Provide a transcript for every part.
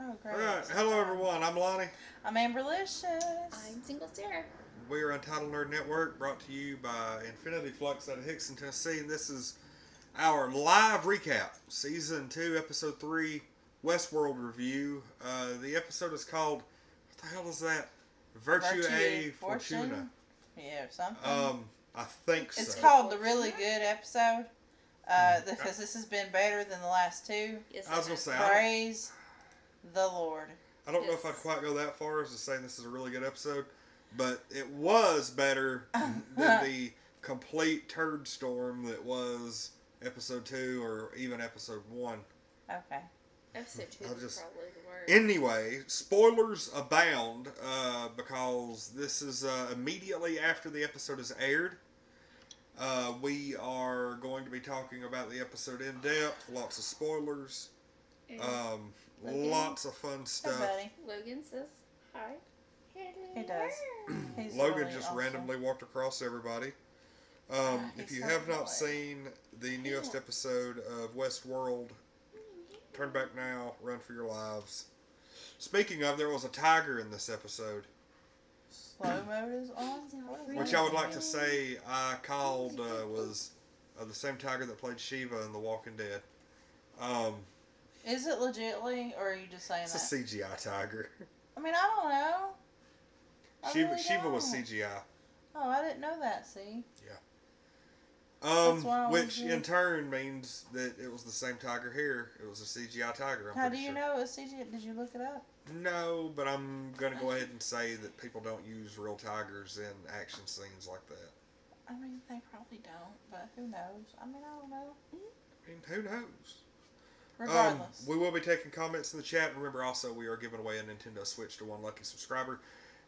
Oh, great. Alright, hello everyone, I'm Lonnie. I'm Amberlicious. I'm Single Sarah. We are Untitled Nerd Network, brought to you by Infinity Flux out of Hickson, Tennessee, and this is our live recap, Season 2, Episode 3, Westworld review. The episode is called, what the hell is that? Virtu a Fortuna. Yeah, something. I think so. It's called the really good episode, because this has been better than the last two. Yes, I was going to say, Praise the Lord. I don't know if I'd quite go that far as to saying this is a really good episode, but it was better than the complete turd storm that was Episode 2 or even Episode 1. Okay. Episode 2 is probably the worst. Anyway, spoilers abound because this is immediately after the episode is aired. We are going to be talking about the episode in depth, lots of spoilers, lots of fun stuff. Hey, Logan says hi. He does. He's Logan really just awesome. randomly walked across everybody. If you he's have so not annoying. seen the newest episode of Westworld, turn back now, run for your lives. Speaking of, there was a tiger in this episode. Slow mode is on? Which I would like to say I called was the same tiger that played Shiva in The Walking Dead. Is it legitly, or are you just saying It's that? a CGI tiger. I mean, I don't know. I really Shiva was don't. CGI. Oh, I didn't know that, see? Which in turn means that it was the same tiger here. It was a CGI tiger. How do you know it was CGI? Did you look it up? No, but I'm going to go ahead and say that people don't use real tigers in action scenes like that. I mean, they probably don't, but who knows? I mean, I don't know. I mean, who knows? Regardless. We will be taking comments in the chat. Remember, also, we are giving away a Nintendo Switch to one lucky subscriber.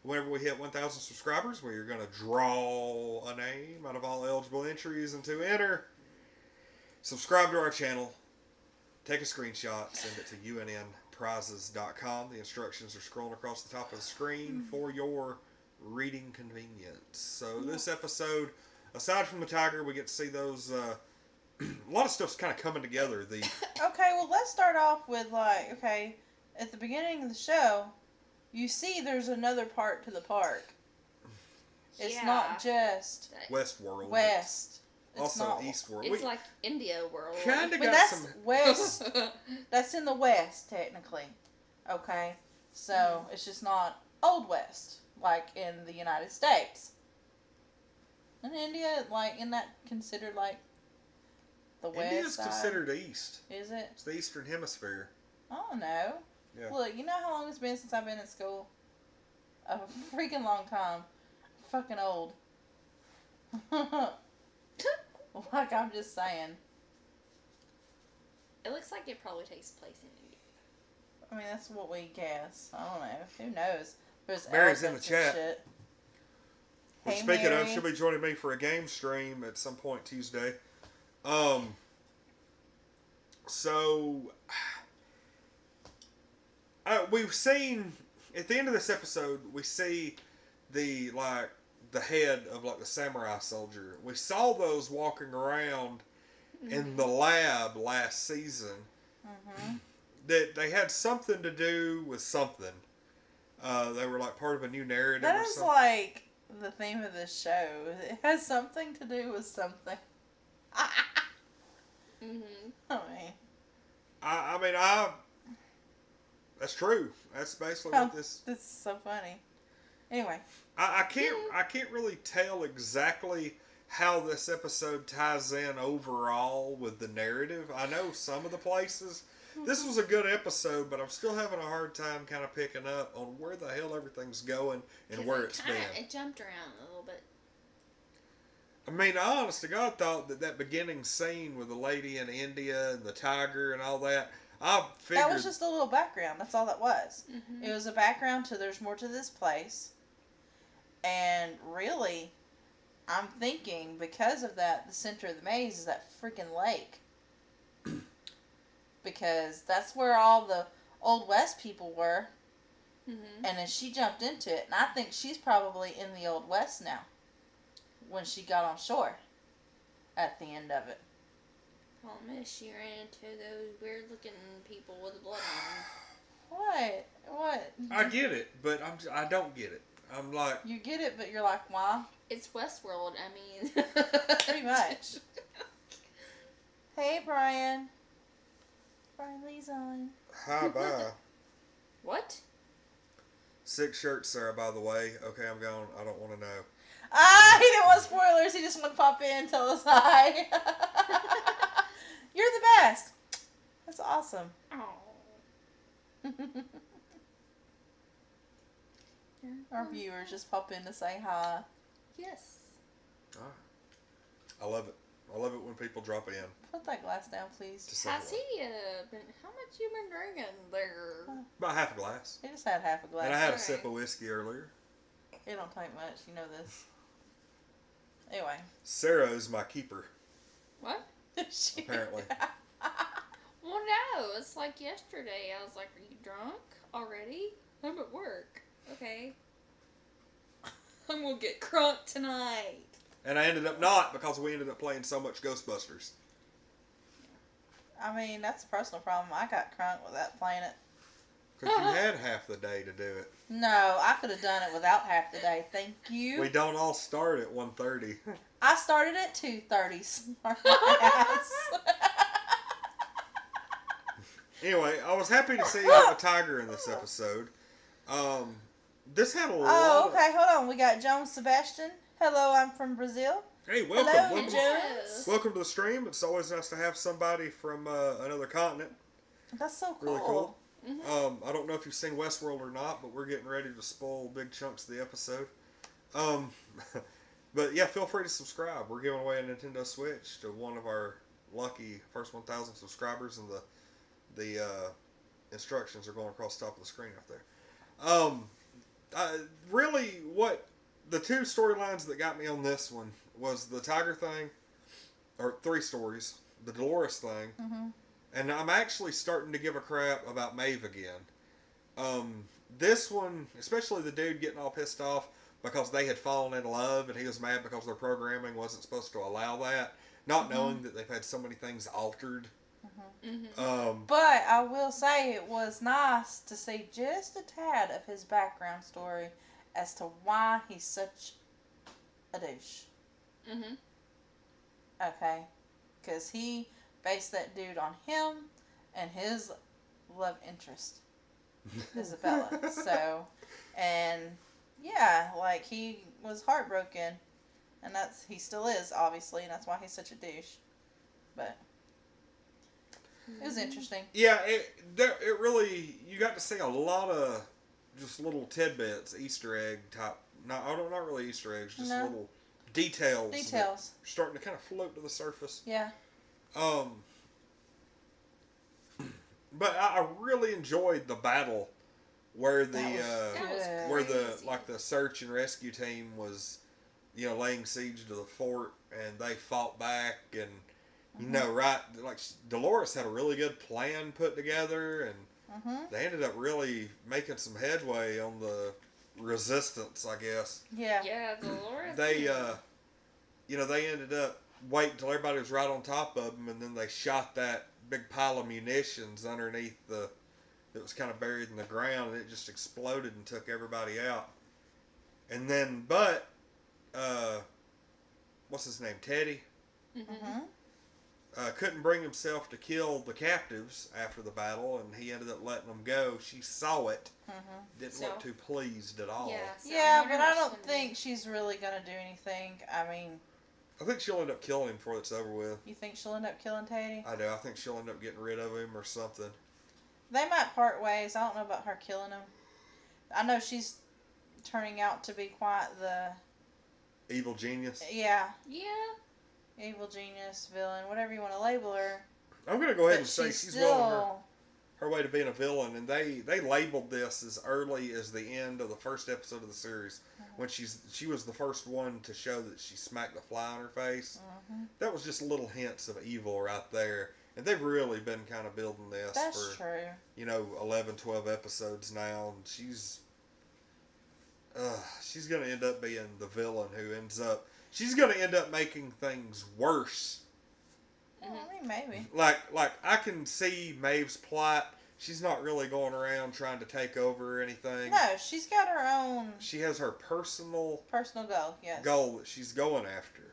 Whenever we hit 1,000 subscribers, we are going to draw a name out of all eligible entries, and to enter, subscribe to our channel, take a screenshot, send it to unnprizes.com. The instructions are scrolling across the top of the screen for your reading convenience. So this episode, aside from the tiger, we get to see those... a lot of stuff's kind of coming together. Okay, well, let's start off with, at the beginning of the show, you see there's another part to the park. It's not just Westworld. west. It's Also not, Eastworld. It's like India world. Kind of but got that's some... west. That's in the west, technically. Okay? So, it's just not Old West, like in the United States. In India, isn't that considered, the west India's side? considered east. Is it? It's the Eastern Hemisphere. I don't know. Yeah. Look, you know how long it's been since I've been in school? A freaking long time. Fucking old. I'm just saying. It looks like it probably takes place in India. I mean, that's what we guess. I don't know. Who knows? There's Mary's in the elephants and chat. shit. Well, Hey, speaking Mary. of, she'll be joining me for a game stream at some point Tuesday. So we've seen at the end of this episode, we see the head of the samurai soldier. We saw those walking around in the lab last season. Mm-hmm. That they had something to do with something. They were part of a new narrative. That or is something. the theme of this show. It has something to do with something. I mean, that's true. That's basically what this. This is so funny. Anyway. I can't really tell exactly how this episode ties in overall with the narrative. I know some of the places. This was a good episode, but I'm still having a hard time kind of picking up on where the hell everything's going and where it's been. It jumped around a little bit. I mean, I honest to God thought that beginning scene with the lady in India and the tiger and all that, I figured... That was just a little background. That's all that was. Mm-hmm. It was a background to there's more to this place. And really, I'm thinking because of that, the center of the maze is that freaking lake. Because that's where all the Old West people were. Mm-hmm. And then she jumped into it. And I think she's probably in the Old West now. When she got on shore. At the end of it. Problem is, she ran into those weird looking people with blood on them. What? What? I get it, but I don't get it. I'm like, You get it, but you're like, why? It's Westworld. I mean, Pretty much. Hey, Brian. Brian Lee's on. hi, bye. What? 6 shirts, Sarah, by the way. Okay, I'm gone. I don't want to know. Ah, he didn't want spoilers. He just wanted to pop in and tell us hi. You're the best. That's awesome. Oh. Our viewers just pop in to say hi. Yes. I love it. I love it when people drop in. Put that glass down, please. To say Has hello. he been? How much you been drinking there? About half a glass. He just had half a glass. And I had a Alright. sip of whiskey earlier. It don't take much. You know this. Anyway. Sarah is my keeper, What? She- apparently. Well, no. It's like yesterday. I was like, "Are you drunk already? I'm at work." Okay. I'm gonna get crunk tonight. And I ended up not because we ended up playing so much Ghostbusters. I mean, that's a personal problem. I got crunk without playing it. Because you had half the day to do it. No, I could have done it without half the day. Thank you. We don't all start at 1:30. I started at 2:30. Smart ass. Anyway, I was happy to see a tiger in this episode. This had a lot Oh, okay. Hold on. We got Joan Sebastian. Hello, I'm from Brazil. Hey, welcome. Hello, welcome, Jones. welcome to the stream. It's always nice to have somebody from another continent. That's so cool. Really cool. Mm-hmm. I don't know if you've seen Westworld or not, but we're getting ready to spoil big chunks of the episode. But yeah, feel free to subscribe. We're giving away a Nintendo Switch to one of our lucky first 1,000 subscribers, and the instructions are going across the top of the screen up there. Really, what the 2 storylines that got me on this one was the tiger thing, or 3 stories, the Dolores thing, and I'm actually starting to give a crap about Maeve again. This one, especially the dude getting all pissed off because they had fallen in love, and he was mad because their programming wasn't supposed to allow that, not knowing that they've had so many things altered. But I will say it was nice to see just a tad of his background story as to why he's such a douche. Mm-hmm. Okay? Because he based that dude on him and his love interest, Isabella. So, and yeah, like he was heartbroken, and he still is, obviously, and that's why he's such a douche. But it was interesting. Yeah, it really, you got to see a lot of just little tidbits, Easter egg type. Not really Easter eggs, just No. little details. that Details. are starting to kind of float to the surface. Yeah. But I really enjoyed the battle where the That was where the crazy. like the search and rescue team was, laying siege to the fort, and they fought back, and right, like Dolores had a really good plan put together, and they ended up really making some headway on the resistance, I guess. Yeah. Yeah, Dolores. They they ended up waiting until everybody was right on top of them, and then they shot that big pile of munitions underneath that was kind of buried in the ground, and it just exploded and took everybody out. And then, but what's his name, Teddy, couldn't bring himself to kill the captives after the battle, and he ended up letting them go. She saw it, didn't look too pleased at all. Yeah, so Yeah, wonder but how I she's don't gonna think she's really gonna do anything. I mean, I think she'll end up killing him before it's over with. you think she'll end up killing Teddy? I do. I think she'll end up getting rid of him or something. They might part ways. I don't know about her killing him. I know she's turning out to be quite the Evil genius. yeah, Yeah. evil genius, villain, whatever you want to label her. I'm gonna go ahead But and say she's she's well on still her way to being a villain, and they labeled this as early as the end of the first episode of the series, when she was the first one to show that she smacked the fly on her face. That was just little hints of evil right there, and they've really been kind of building this That's for true. 11, 12 episodes now, and she's gonna end up being the villain who she's gonna end up making things worse. I mean, maybe. Like I can see Maeve's plot she's not really going around trying to take over or anything. No, she's got her own She has her personal goal. Yes. goal that she's going after.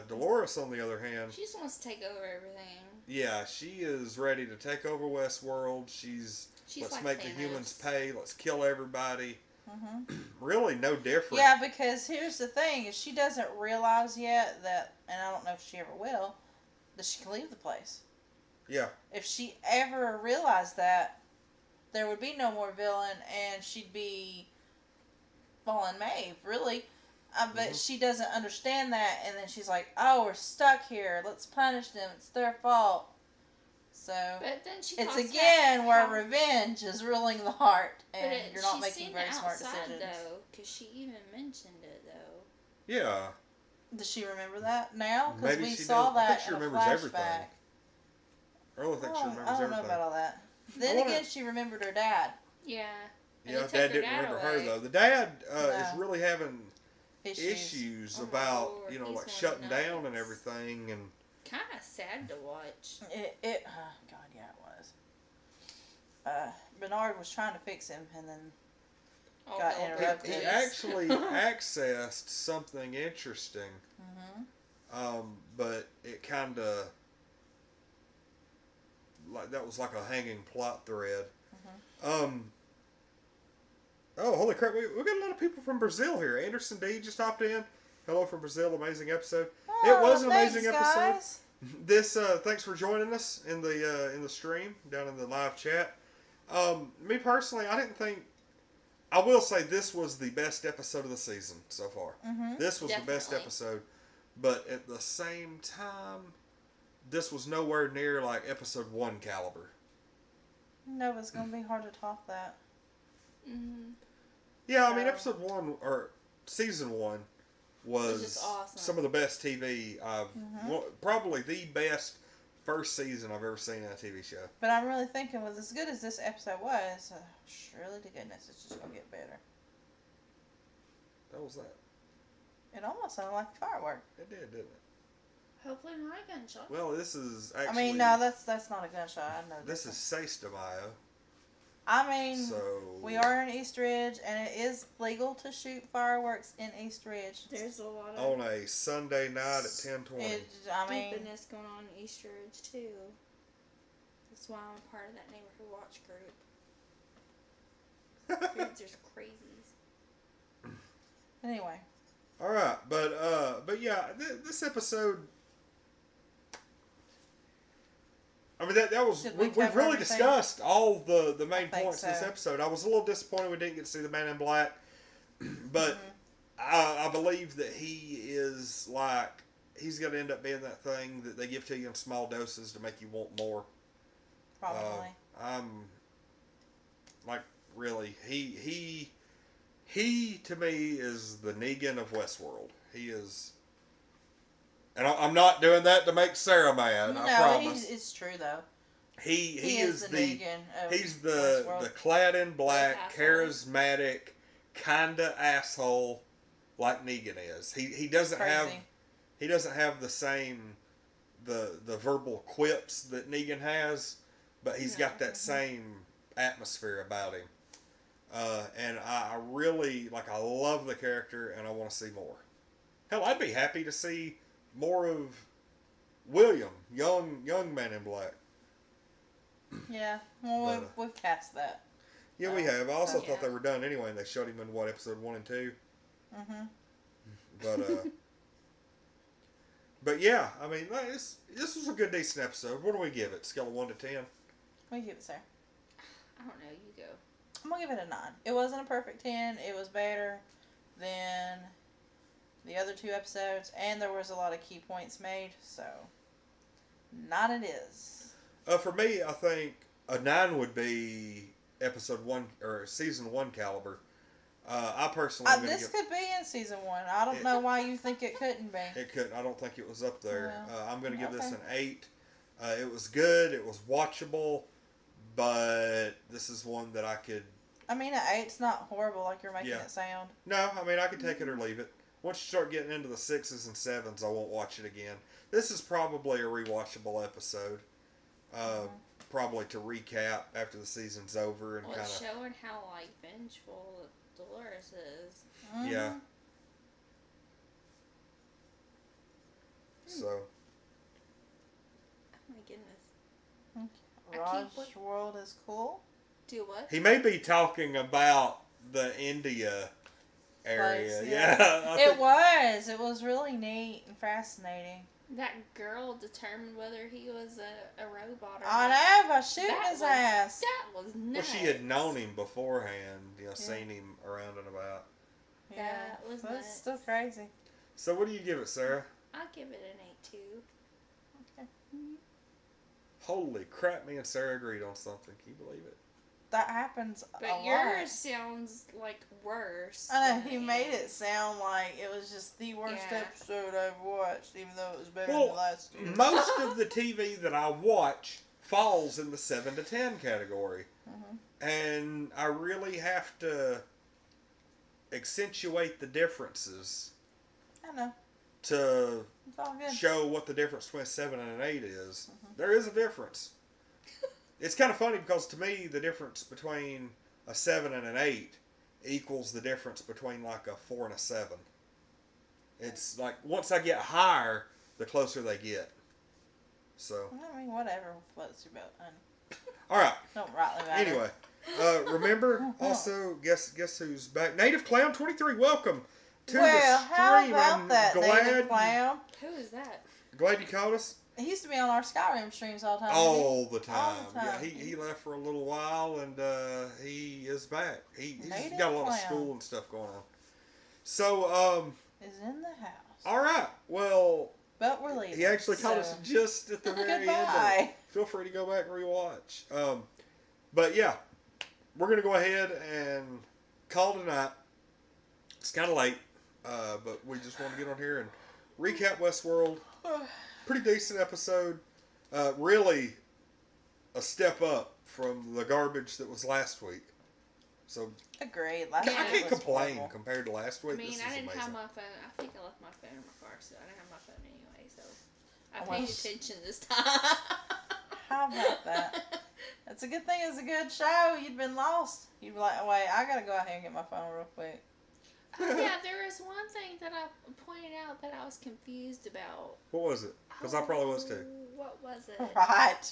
Dolores, on the other hand, She just wants to take over everything. yeah, she is ready to take over Westworld. She's let's like make the Thanos. humans pay. Let's kill everybody. Mm-hmm. Really, no different. Yeah, because here's the thing: is she doesn't realize yet that, and I don't know if she ever will, that she can leave the place. Yeah. If she ever realized that, there would be no more villain, and she'd be fallen Maeve, really. But she doesn't understand that, and then she's like, "Oh, we're stuck here. Let's punish them. It's their fault." So But then she it's talks again about where how- revenge is ruling the heart, but and it- you're not she's making seen very it smart outside, decisions. though, because she even mentioned it, though. Yeah. Does she remember that now? Because Maybe we she saw does. I think that she in a remembers everything. flashback. I really think she remembers I don't everything. know about all that. Then wonder- again, she remembered her dad. Yeah. And Yeah, they took Dad her didn't remember her away. though. The dad No. is really having Issues. issues Oh my about Lord, like he's shutting going down and nuts. everything, and Kind of sad to watch. Oh God, yeah, it was. Bernard was trying to fix him, and then All Got hell interrupted. he broke loose. actually accessed something interesting. But it kind of that was like a hanging plot thread. Oh, holy crap! We got a lot of people from Brazil here. Anderson D just hopped in. Hello from Brazil. Amazing episode. It was an amazing episode. Guys. This thanks for joining us in the stream down in the live chat. Me personally, I didn't think. I will say this was the best episode of the season so far. This was the best Definitely. episode, but at the same time, this was nowhere near like episode 1 caliber. No, it's gonna be hard to top that. Mm-hmm. Yeah, I mean So- episode 1 or season 1 was just awesome. some of the best TV I've probably the best first season I've ever seen in a TV show. But I'm really thinking, with as good as this episode was, surely to goodness, it's just gonna get better. That was that. It almost sounded like a firework. It did, didn't it? Hopefully not a gunshot. Well, this is actually. I mean, no, that's not a gunshot. I know This is Seis de Mayo. I mean, So we are in East Ridge, and it is legal to shoot fireworks in East Ridge. There's a lot of on a Sunday night at 10:20. I mean, stupidness going on in Easter Ridge too. That's why I'm a part of that neighborhood watch group. Kids are crazies. anyway. All right, but yeah, this episode. I mean that was Did we we've cover really everything? discussed all the main I think points of this so. episode. I was a little disappointed we didn't get to see the Man in Black, but I believe that he is like he's going to end up being that thing that they give to you in small doses to make you want more. Probably. I'm like really he to me is the Negan of Westworld. He is, and I'm not doing that to make Sarah mad. I promise. It's true though. He is the Negan of he's the Westworld. clad in black, Asshole. charismatic, kinda asshole like Negan is. He doesn't have Crazy. he doesn't have the same the verbal quips that Negan has, but he's got that same atmosphere about him. And I really I love the character, and I want to see more. Hell, I'd be happy to see more of William, young Man in Black. Yeah. Well, But, we've cast that. Yeah, we have. I also so- thought they were done anyway, and they showed him in episode 1 and 2. Mm-hmm. But yeah, I mean, this was a good, decent episode. What do we give it? Scale of 1 to 10. What do you give it, Sarah? I don't know. You go. I'm gonna give it a 9. It wasn't a perfect 10. It was better than the other 2 episodes, and there was a lot of key points made. So, 9 it is. For me, I think a 9 would be episode 1 or season 1 caliber. I personally, am gonna This give, could be in season 1. I don't know why you think it couldn't be. it couldn't. I don't think it was up there. Well, I'm going to give this okay. an 8. It was good. It was watchable, but this is one that I could. I mean, an 8's not horrible like you're making Yeah. it sound. No, I mean I could take it or leave it. Once you start getting into the 6s and 7s, I won't watch it again. This is probably a rewatchable episode. probably to recap after the season's over and Well, kind it's of. showing how like vengeful Dolores is. Yeah. Mhm. So. Oh my goodness. I keep Raj World is cool. Do what? He may be talking about the India area. Place, Yeah. I It think- was. It was really neat and fascinating. That girl determined whether he was a robot or I not. know, by shooting That his was- ass. That was Well, nice. she had known him beforehand, Yeah. seen him around and about. Yeah, That was that's nuts. still crazy. So, what do you give it, Sarah? I'll give it an 8 too. Okay. Holy crap, me and Sarah agreed on something. Can you believe it? That happens But a yours lot. sounds like worse. I know, than he made it sound like it was just the worst Yeah. episode I've watched, even though it was better Well, than last year. Most of the TV that I watch falls in the 7 to 10 category. Mhm. And I really have to accentuate the differences I know. to It's all good. show what the difference between a 7 and an 8 is. Mhm. There is a difference. It's kind of funny because to me, the difference between a 7 and an 8 equals the difference between like a 4 and a 7. It's like once I get higher, the closer they get. So, I mean, whatever floats your boat, honey. all right. Don't rightly matter. Anyway, remember also guess who's back? Native Clown 23. Welcome to Well, the how stream. about I'm that, native clown? Who is that? glad you caught us. He used to be on our Skyrim streams all the time. All the time. All the Yeah, time. he left for a little while and he is back. He's Native got a lot of Clown. school and stuff going on. So, Is in the house. all right. Well, But we're leaving. he actually caught us so- just at the very end of it. Goodbye. Feel free to go back and rewatch. But yeah, we're going to go ahead and call tonight. It's kind of late, but we just want to get on here and recap Westworld. Pretty decent episode. Really a step up from the garbage that was last week. So Agreed. Last I week can't was complain horrible. compared to last week. I mean, This I is didn't amazing. have my phone. I think I left my phone in my car, so I didn't have my phone anyway. So I Well, paid attention this time. How about that? That's a good thing. It's a good show. You'd been lost. You'd be like, wait, I gotta go out here and get my phone real quick. Oh, yeah, there was one thing that I pointed out that I was confused about. What was it? Because I probably was too. Oh, What was it? Right.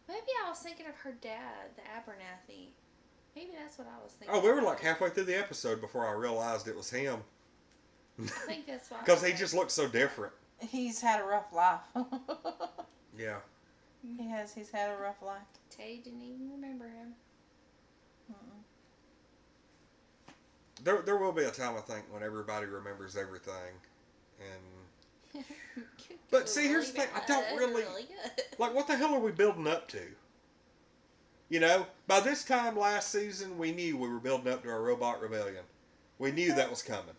Maybe I was thinking of her dad, the Abernathy. Maybe that's what I was thinking. Oh, we were about. like halfway through the episode before I realized it was him. I think that's why. Because he just looked so different. He's had a rough life. Yeah. He has. He's had a rough life. Teddy didn't even remember him. Mm-mm. There will be a time, I think, when everybody remembers everything. And, But see, here's the thing, I don't really- good. like, what the hell are we building up to? You know, by this time last season, we knew we were building up to our robot rebellion. We knew that was coming.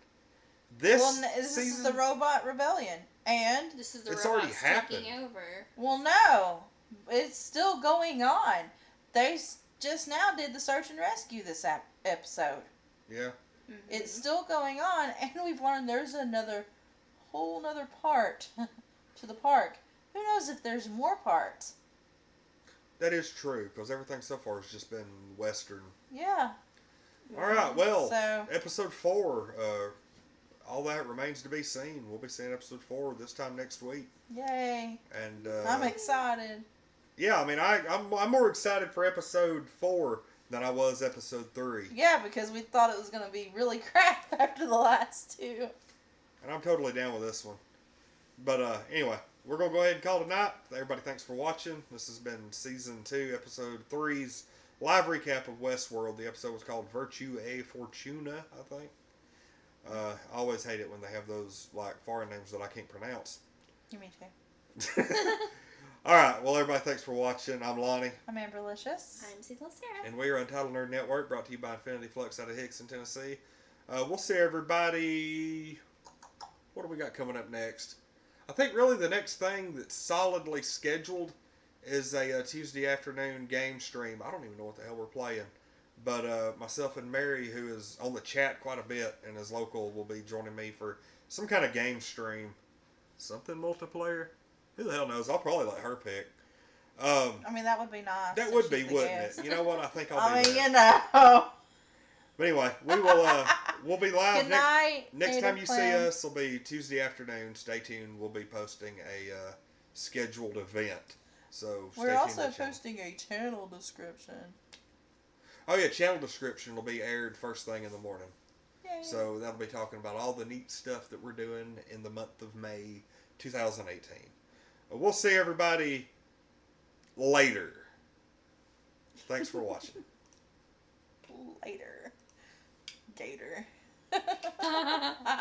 This Well, this is season, the robot rebellion, and This is the It's robot already happened. taking over. well, no, it's still going on. They just now did the search and rescue this episode. yeah. Mhm. It's still going on, and we've learned there's whole nother part to the park. Who knows if there's more parts? That is true, because everything so far has just been Western. Yeah. All right, well, So- episode 4, all that remains to be seen. We'll be seeing episode 4 this time next week. Yay! And I'm excited. yeah, I mean, I'm more excited for episode 4 than I was episode 3. Yeah, because we thought it was gonna be really crap after the last two. And I'm totally down with this one. But anyway, we're going to go ahead and call it a night. Everybody, thanks for watching. This has been Season 2, Episode 3's live recap of Westworld. The episode was called Virtu a Fortuna, I think. I always hate it when they have those like foreign names that I can't pronounce. Me too. All right, well, everybody, thanks for watching. I'm Lonnie. I'm Amberlicious. I'm Single Sarah. And we are Untitled Nerd Network, brought to you by Infinity Flux out of Hickson, Tennessee. We'll see everybody. What do we got coming up next? I think really the next thing that's solidly scheduled is a Tuesday afternoon game stream. I don't even know what the hell we're playing. But myself and Mary, who is on the chat quite a bit and is local, will be joining me for some kind of game stream. Something multiplayer? Who the hell knows? I'll probably let her pick. I mean, that would be nice. That if would she's be, the wouldn't guest. it? You know what? I think I'll I be mean, there. you know. But anyway, we'll be live Good night. next time you see Clan. us. Will be Tuesday afternoon. Stay tuned. We'll be posting a scheduled event. So stay We're tuned also to the channel. posting a channel description. Oh yeah, channel description will be aired first thing in the morning. Yay. So that'll be talking about all the neat stuff that we're doing in the month of May 2018. We'll see everybody later. Thanks for watching. Later. Gator.